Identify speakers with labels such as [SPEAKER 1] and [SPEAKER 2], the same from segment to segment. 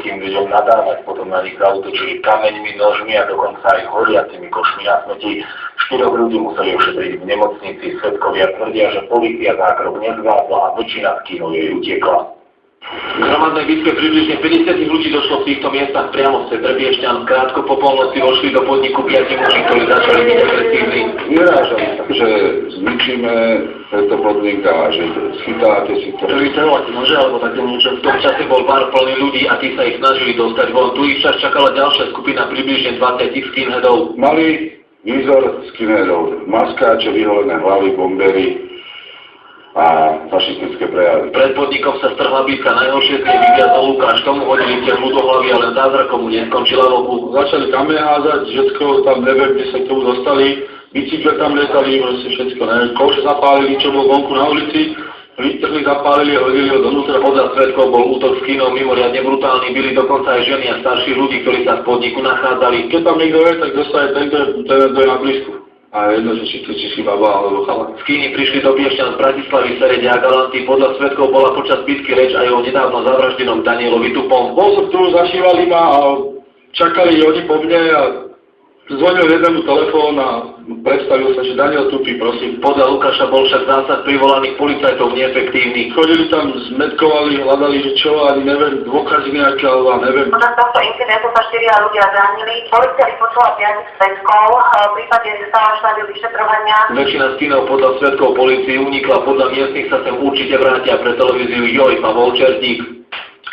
[SPEAKER 1] tým ľuďom nadávať, potom na nich zaútočili kameňmi, nožmi a dokonca aj horiacimi košmi na smeti. 4 ľudí museli ošetriť v nemocnici, svedkovia tvrdia, že polícia zákrok nezvládla a väčšina z kínov jej utiekla.
[SPEAKER 2] V hromadnej bitke približne 50 ľudí došlo v týchto miestach priamo z Piešťan. Krátko po polnoci vošli do podniku 5 muži, ktorí začali byť agresívni.
[SPEAKER 3] Vyrážali, že zničíme tento podnik a že schytáte si to.
[SPEAKER 2] Že vystrelovať nože alebo také niečo. V tom čase bol bar plný ľudí a tí sa ich snažili dostať von. Tu ich však čakala ďalšia skupina približne 20 skinheadov.
[SPEAKER 3] Mali výzor skinheadov, maskáče, vyholené hlavy, bombery a fašistické prejavy.
[SPEAKER 2] Pred podnikom sa strhla bitka, najhoršie z nej vyviazol Lukáš, tomu hodili tehlu do hlavy, ale zázrakom mu neskončila voku.
[SPEAKER 3] Začali kame házať, všetko tam neviem, kde sa k tomu dostali, bicykle tam letali, proste všetko, neviem, koš zapálili, čo bol vonku na ulici, vytrhli, zapálili a hodili ho donútra.
[SPEAKER 1] Podľa svedkov bol útok s kínom mimoriadne brutálny, byli dokonca aj ženy a starší ľudí, ktorí sa v podniku nachádzali.
[SPEAKER 3] Keď tam niekto je, tak dostane ten, kto je na blízku. A jedno, že či si baba alebo chala.
[SPEAKER 1] Z Kíny prišli do Piešťan z Bratislavy, Serede a Galanty. Podľa svedkov bola počas bitky reč aj o nedávno zavraždenom Danielovi Tupom.
[SPEAKER 3] Bol som tu, zašívali ma a čakali oni po mne a zvonil jednému telefón a predstavil sa, že Daniel Tupy, prosím.
[SPEAKER 1] Podľa Lukáša bol však zásah privolaných policajtov neefektívny.
[SPEAKER 3] Chodili tam, zmetkovali, hľadali, že čo, ani neviem, dôkazy nejaké, alebo neviem.
[SPEAKER 4] Počas tohto incidentu sa 4 ľudia zranili. Polícia vypočula 5 svedkov, v prípade stále štádiu vyšetrovania.
[SPEAKER 1] Väčšina skinov podľa svedkov polícii unikla, podľa miestnych sa sem určite vrátia pre televíziu Joj Pavol Čertík.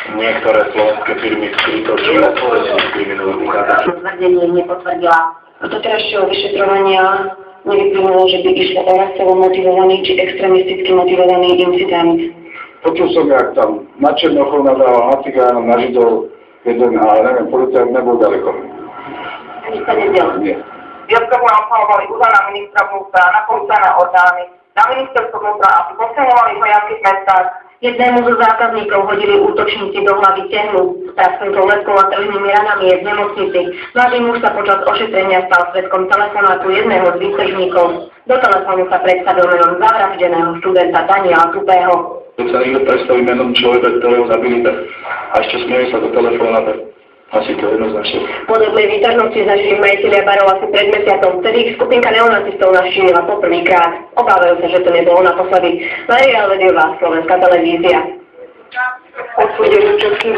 [SPEAKER 1] Niektoré slovenské firmy skryto či otvorene diskriminujú uchádzačov.
[SPEAKER 4] Tvrdenie nepotvrdila. A do terajšieho vyšetrovania nevyplynulo, že by išlo o rasovo motivovaný či extremisticky motivovaný incident.
[SPEAKER 3] Počul som, jak tam na Černochov nadával, na Cigánov, na Židov, jeden, ale neviem, policajt nebol ďaleko.
[SPEAKER 4] Nič sa nedialo.
[SPEAKER 3] Nie.
[SPEAKER 5] Viackrát obsahovali údaj na ministra vnútra, na policajné orgány, na ministerstvo vnútra, aby posilňovali vojenských mestách.
[SPEAKER 4] Jednému zo zákazníkov hodili útočníci do hlavy tehlu s prasknutou leskou a trhlnými ranami je v nemocnici. Mladý muž sa počas ošetrenia stal svedkom telefonátu jedného z výtržníkov. Do telefónu sa predstavil menom zavraždeného študenta Daniela Tupého.
[SPEAKER 3] Keď sa niekto predstaví menom človeka, ktorého zabili, a ešte smieje sa do telefóna, tak asi to jednoznačne.
[SPEAKER 4] Podobné výtržnosti zažili majitelia barov asi pred mesiacom, vtedy ich skupinka neonacistov navštívila poprvýkrát. Obávajú sa, že to nebolo naposledy. Maria Alvediová, Slovenská televízia.
[SPEAKER 5] Odsúdili všetkých